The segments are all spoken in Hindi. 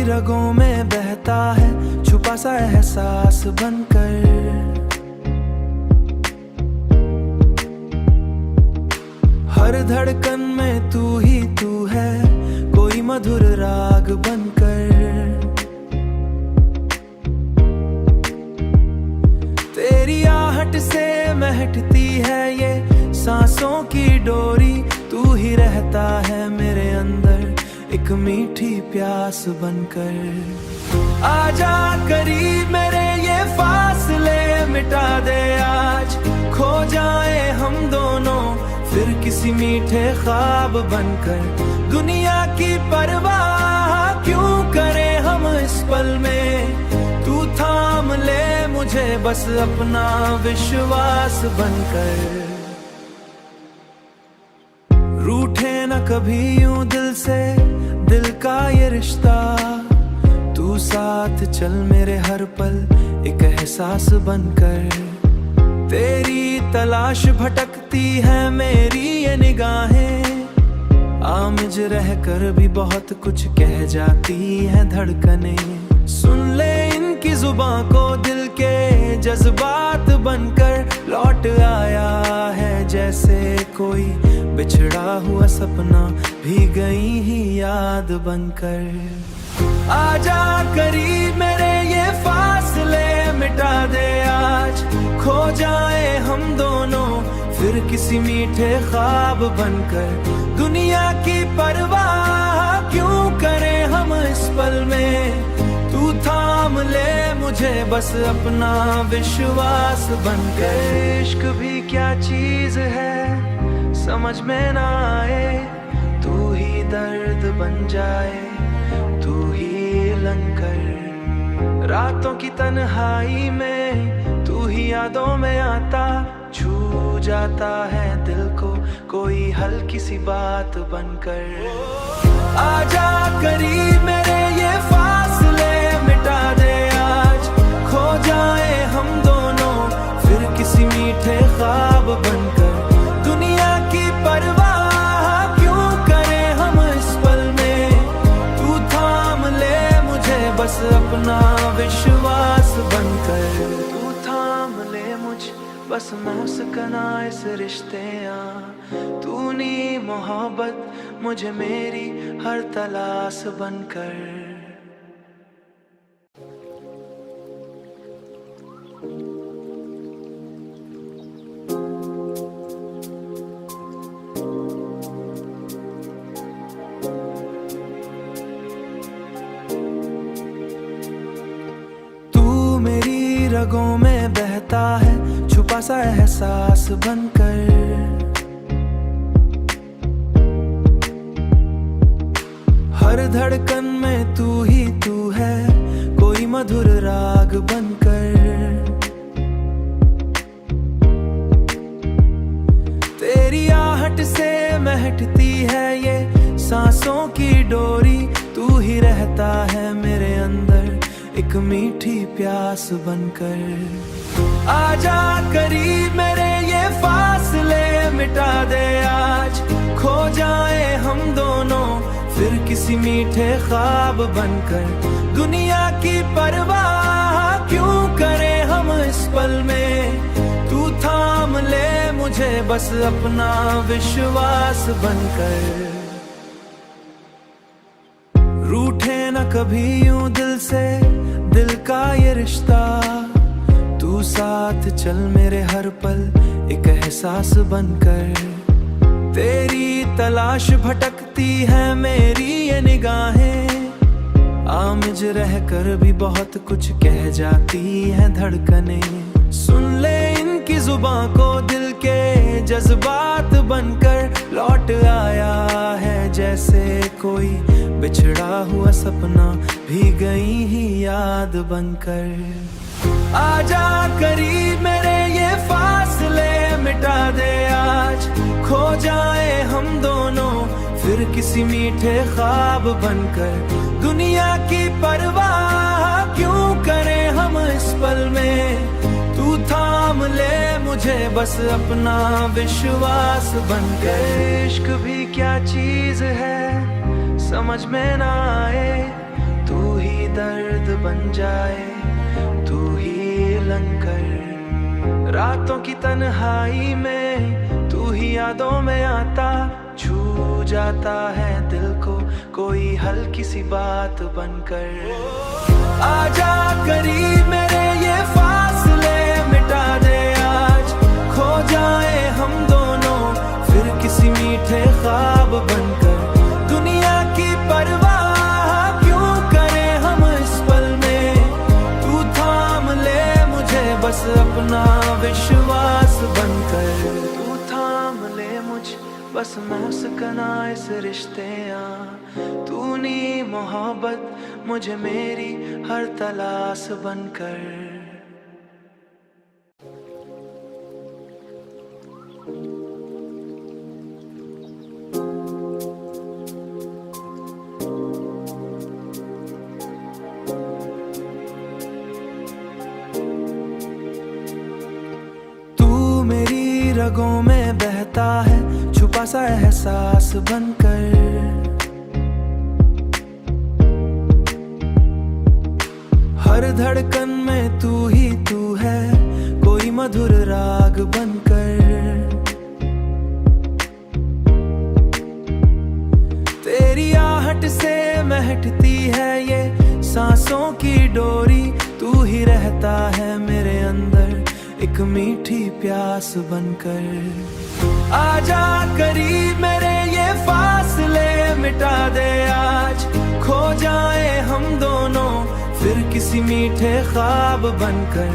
रगों में बहता है छुपा सा एहसास बनकर, हर धड़कन में तू ही तू है, कोई मधुर राग बनकर। तेरी आहट से महकती है ये सांसों की डोरी, तू ही रहता है मेरे अंदर एक मीठी प्यास बनकर। आजा करीब मेरे ये फासले मिटा दे आज, खो जाए हम दोनों फिर किसी मीठे ख्वाब बनकर। दुनिया की परवाह क्यों करें हम इस पल में, तू थाम ले मुझे बस अपना विश्वास बनकर। रूठे न कभी यूं दिल से दिल का ये रिश्ता, तू साथ चल मेरे हर पल एक एहसास बनकर। तेरी तलाश भटकती है मेरी ये निगाहें, आमिज रहकर भी बहुत कुछ कह जाती है धड़कनें। सुन ले इनकी जुबां को दिल के जज्बात बनकर, लौट आया है जैसे कोई बिछड़ा हुआ सपना भी गई ही याद बनकर। आजा करीब मेरे ये फासले मिटा दे आज, खो जाए हम दोनों फिर किसी मीठे ख्वाब बनकर। दुनिया की परवाह क्यों करें हम इस पल में, तू थाम ले मुझे बस अपना विश्वास बनकर। इश्क भी क्या चीज है समझ में ना आए, तू ही दर्द बन जाए, तू ही लंकर। रातों की तन्हाई में तू ही यादों में आता, छू जाता है दिल को कोई हल्की सी बात बनकर। आजा करीब मेरे ये फासले मिटा दे आज, खो जाए हम दोनों फिर किसी मीठे ख्वाब बनकर। दुनिया की परवाह क्यों करें हम इस पल में, तू थाम ले मुझे बस अपना विश्वास बनकर। तू थाम ले मुझ बस मुस्कुरा इस रिश्ते आ, तूने मोहब्बत मुझे मेरी हर तलाश बनकर। रगों में बहता है छुपा सा एहसास बनकर, हर धड़कन में तू ही तू है, कोई मधुर राग बनकर। तेरी आहट से महकती है ये सांसों की डोरी, तू ही रहता है मेरे अंदर एक मीठी प्यास बनकर। आजा करीब मेरे ये फासले मिटा दे आज, खो जाए हम दोनों फिर किसी मीठे ख्वाब बनकर। दुनिया की परवाह क्यों करें हम इस पल में, तू थाम ले मुझे बस अपना विश्वास बनकर। रूठे न कभी यूं दिल से दिल का ये रिश्ता, तू साथ चल मेरे हर पल एक एहसास बनकर। तेरी तलाश भटकती है मेरी ये निगाहें, आमिज रहकर भी बहुत कुछ कह जाती है धड़कनें। सुन ले इनकी जुबां को दिल के जज्बात बनकर, लौट आया है जैसे कोई बिछड़ा हुआ सपना भी गई ही याद बनकर। आजा करीब मेरे ये फासले मिटा दे आज, खो जाए हम दोनों फिर किसी मीठे ख्वाब बनकर। दुनिया की परवाह क्यों करें हम इस पल में, तू थाम ले मुझे बस अपना विश्वास बनकर। इश्क भी क्या चीज है समझ में ना आए, तू ही दर्द बन जाए, तू ही लंकर। रातों की तन्हाई में तू ही यादों में आता, छू जाता है दिल को कोई हल्की सी बात बनकर। आजा करीब मेरे ये फासले मिटा दे आज, खो जाए हम दोनों फिर किसी मीठे ख्वाब बनकर। दुनिया की परवाह क्यों करें हम इस पल में, तू थाम ले मुझे बस अपना विश्वास बनकर। तू थाम ले मुझ बस मुस्कुरा इस रिश्ते तूने मोहब्बत मुझे मेरी हर तलाश बनकर। तू मेरी रगों में बहता है छुपा सा एहसास बनकर। हर धड़कन में तू ही तू है कोई मधुर राग बनकर। तेरी आहट से महकती है ये सांसों की डोरी, तू ही रहता है मेरे अंदर एक मीठी प्यास बनकर। आजा करीब मेरे ये फासले मिटा दे आज, खो जाए हम दोनों फिर किसी मीठे ख्वाब बनकर।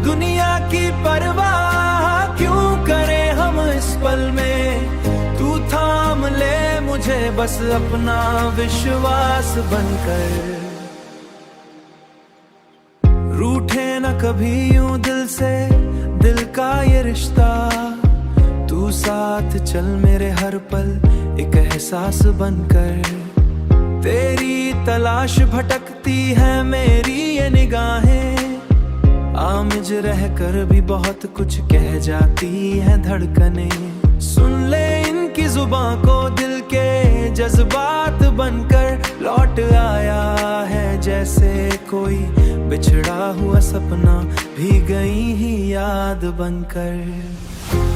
दुनिया की परवाह क्यों करें हम इस पल में, तू थाम ले मुझे बस अपना विश्वास बनकर। रूठे न कभी यूं दिल से दिल का ये रिश्ता, तू साथ चल मेरे हर पल एक एहसास बनकर। तेरी तलाश भटकती है मेरी ये निगाहें, आमिज रहकर भी बहुत कुछ कह जाती है धड़कने। सुन ले इनकी जुबां को दिल के जज्बात बनकर। लौट आया है जैसे कोई बिछड़ा हुआ सपना भी गई ही याद बनकर।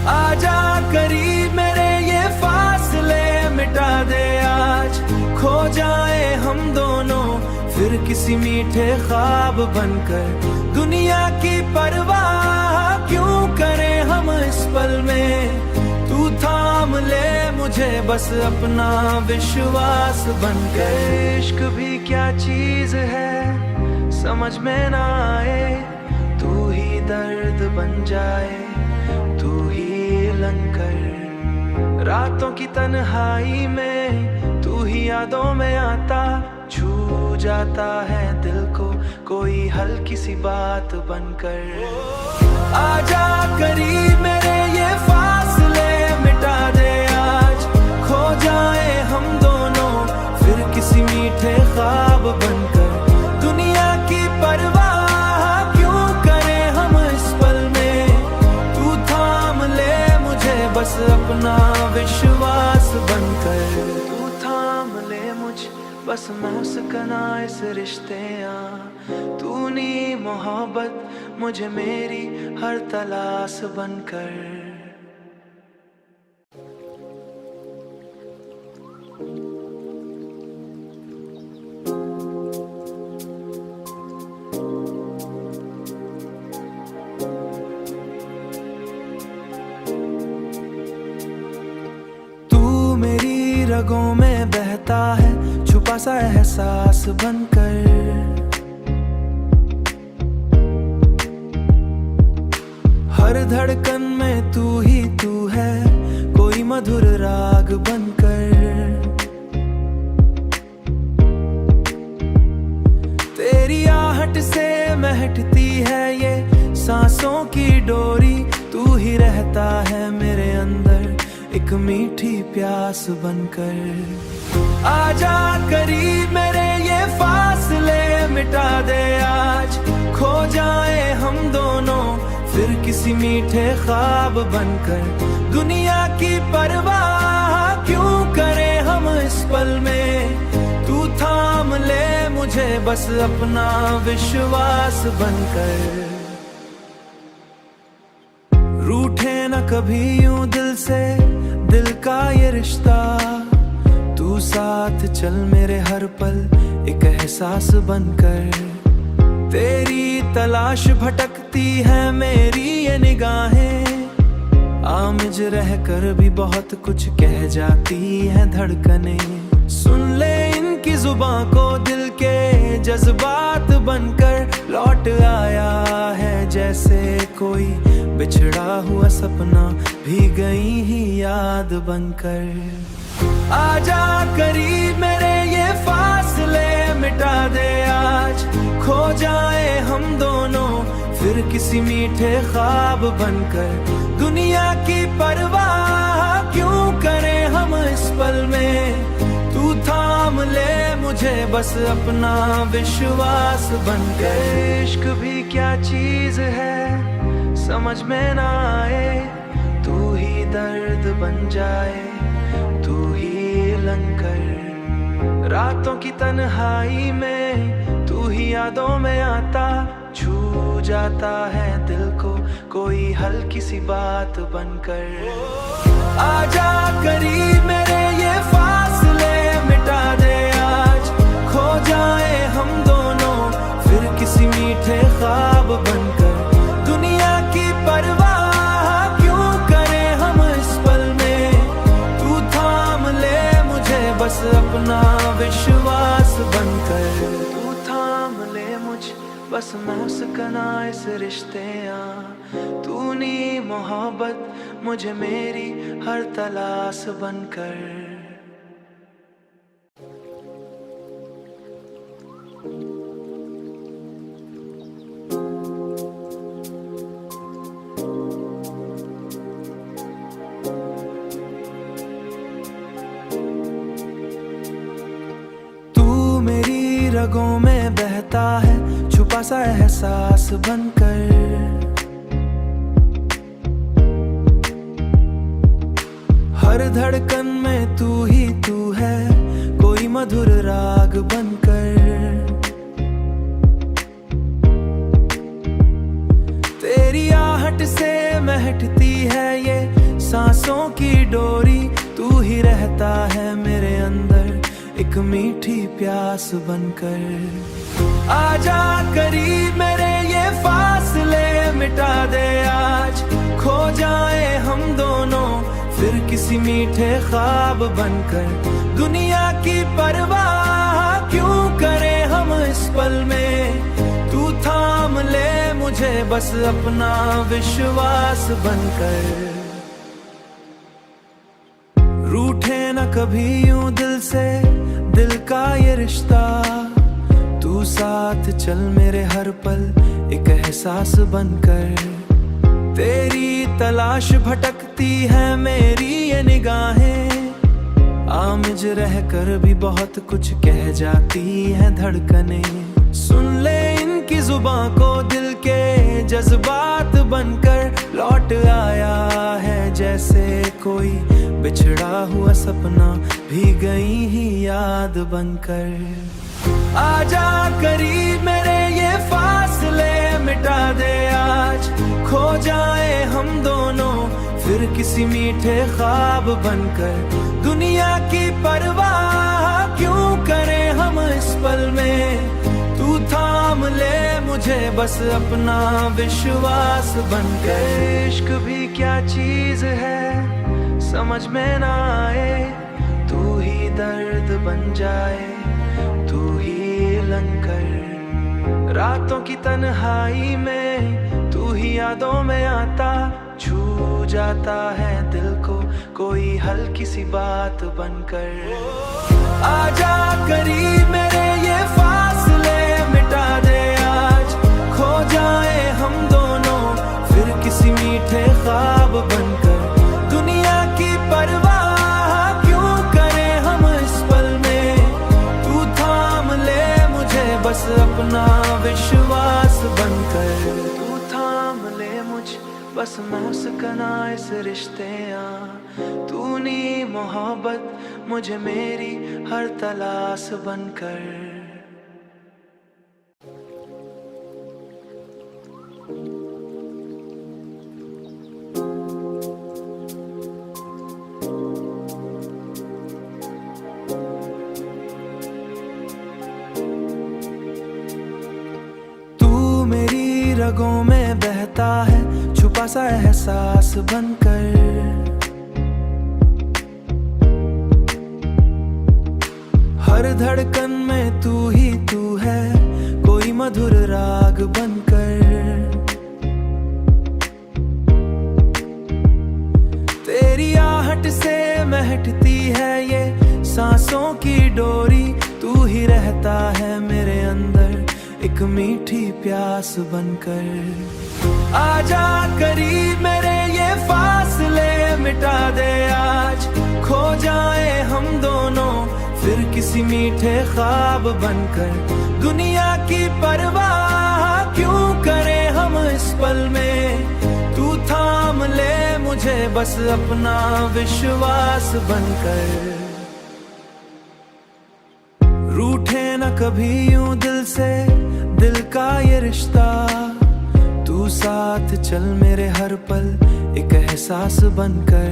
आजा करीब मेरे ये फासले मिटा दे आज, खो जाए हम दोनों फिर किसी मीठे ख्वाब बनकर। दुनिया की परवाह क्यों करें हम इस पल में, तू थाम ले मुझे बस अपना विश्वास बनकर। इश्क भी क्या चीज है समझ में ना आए, तू ही दर्द बन जाए, तू ही लंकर। रातों की तन्हाई में तू ही यादों में आता, छू जाता है दिल को कोई हल्की सी बात बनकर। आजा करीब मेरे ये फासले मिटा दे आज, खो जाए हम दोनों फिर किसी मीठे ख्वाब बनकर। दुनिया की परवाह क्यों करें हम इस पल में, तू थाम ले मुझे बस अपना विश्वास बनकर। तू थाम ले मुझ बस मुस्कुरा इस रिश्ते तूने मोहब्बत मुझे मेरी हर तलाश बनकर। रगों में बहता है छुपा सा एहसास बनकर। हर धड़कन में तू ही तू है कोई मधुर राग बनकर। तेरी आहट से महकती है ये सांसों की डोरी, तू ही रहता है मेरे अंदर एक मीठी प्यास बनकर। आजा करीब मेरे ये फासले मिटा दे आज, खो जाए हम दोनों फिर किसी मीठे ख्वाब बनकर। दुनिया की परवाह क्यों करें हम इस पल में, तू थाम ले मुझे बस अपना विश्वास बनकर। रूठे न कभी यूं दिल से, दिल का ये रिश्ता, तू साथ चल मेरे हर पल एक एहसास बनकर। तेरी तलाश भटकती है मेरी ये निगाहें, आमिज रह कर भी बहुत कुछ कह जाती है धड़कने। सुन ले इनकी जुबां को दिल के जज्बात बनकर। लौट आया है जैसे कोई बिछड़ा हुआ सपना, भी गई ही याद बनकर। आजा करीब मेरे ये फासले मिटा दे आज, खो जाए हम दोनों फिर किसी मीठे ख्वाब बनकर। दुनिया की परवाह क्यों करें हम इस पल में, तू थाम ले मुझे बस अपना विश्वास बनकर। इश्क भी क्या चीज है समझ में ना आए, तू ही दर्द बन जाए तू ही लंकर। रातों की तन्हाई में तू ही यादों में आता, छू जाता है दिल को कोई हल्की सी बात बनकर। आजा करीब मेरे ये फासले मिटा दे आज, खो जाए हम दोनों फिर किसी मीठे ख्वाब बनकर। दुनिया की परवाह क्यों करें हम इस पल में, तू थाम ले मुझे बस अपना विश्वास बनकर। तू थाम ले मुझ बस मुस्कुरा इस रिश्ते तूने मोहब्बत मुझे मेरी हर तलाश बनकर। रगों में बहता है छुपा सा एहसास बनकर। हर धड़कन में तू ही तू है, कोई मधुर राग बनकर। तेरी आहट से महकती है ये सांसों की डोरी, तू ही रहता है मेरे अंदर एक मीठी प्यास बनकर। आजा करीब मेरे ये फासले मिटा दे आज, खो जाए हम दोनों फिर किसी मीठे ख्वाब बनकर। दुनिया की परवाह क्यों करें हम इस पल में, तू थाम ले मुझे बस अपना विश्वास बनकर। रूठे न कभी यूं दिल से, दिल का ये रिश्ता, तू साथ चल मेरे हर पल एक एहसास बनकर। तेरी तलाश भटकती है मेरी ये निगाहें, आमिज रह कर भी बहुत कुछ कह जाती है धड़कने। सुन ले इनकी जुबां को दिल के जज्बात बनकर। लौट आया है जैसे कोई बिछड़ा हुआ सपना, भी गई ही याद बनकर। आजा करीब मेरे ये फासले मिटा दे आज, खो जाए हम दोनों फिर किसी मीठे ख्वाब बनकर। दुनिया की परवाह क्यों करें हम इस पल में, तू थाम ले मुझे बस अपना विश्वास बनकर। इश्क भी क्या चीज है समझ में ना आए, तू ही दर्द बन जाए तू ही लंकर। रातों की तन्हाई में तू ही यादों में आता, छू जाता है दिल को कोई हल्की सी बात बनकर। आजा करीब मेरे ये फासले मिटा दे आज, खो जाए हम दोनों फिर किसी मीठे ख्वाब बनकर। दुनिया की पर बस अपना विश्वास बनकर। तू थाम ले मुझ बस मौसकना इस रिश्ते आ, तूने मोहब्बत मुझे मेरी हर तलाश बनकर। मेरी रगों में बहता है छुपा सा एहसास बनकर। हर धड़कन में तू ही तू है, कोई मधुर राग बनकर। तेरी आहट से महकती है ये सांसों की डोरी, तू ही रहता है मेरे अंदर एक मीठी प्यास बनकर। आजा करीब मेरे ये फासले मिटा दे आज, खो जाए हम दोनों फिर किसी मीठे ख्वाब बनकर। दुनिया की परवाह क्यों करें हम इस पल में, तू थाम ले मुझे बस अपना विश्वास बनकर। रूठे न कभी यूं दिल से दिल का ये रिश्ता, तू साथ चल मेरे हर पल एक एहसास बनकर।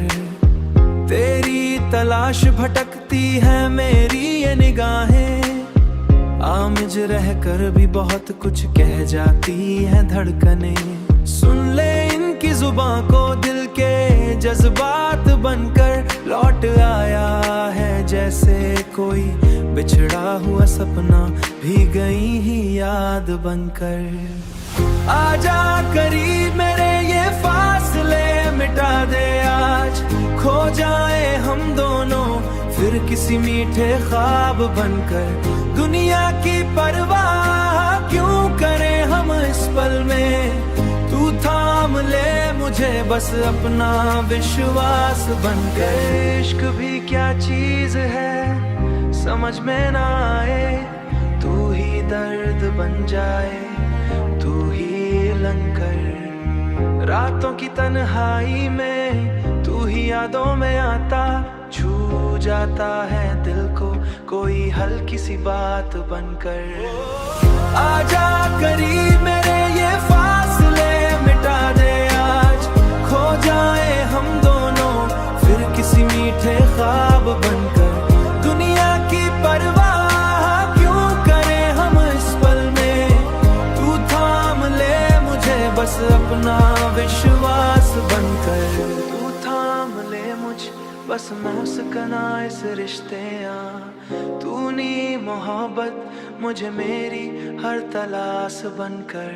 तेरी तलाश भटकती है मेरी ये निगाहें, आमिज रह कर भी बहुत कुछ कह जाती है धड़कने। सुन ले इनकी जुबां को दिल के जज्बात बनकर, लौट आया है जैसे कोई बिछड़ा हुआ सपना भी गई ही याद बनकर। आजा करीब मेरे ये फासले मिटा दे आज, खो जाए हम दोनों फिर किसी मीठे ख्वाब बनकर। दुनिया की परवाह क्यों करें हम इस पल में, तू थाम ले मुझे बस अपना विश्वास बनकर। इश्क भी क्या चीज है समझ में ना आए, तू ही दर्द बन जाए तू ही लंकर। रातों की तन्हाई में तू ही यादों में आता, छू जाता है दिल को कोई हल्की सी बात बनकर। आजा करीब मेरे ये फासले मिटा दे आज, खो जाए हम दोनों फिर किसी मीठे ख्वाब बनकर। दुनिया की परवाह क्यों करें हम इस पल में, तू थाम ले मुझे बस अपना विश्वास बनकर। तू थाम ले मुझ बस मौसकना इस रिश्ते आ, तूने मोहब्बत मुझे मेरी हर तलाश बनकर।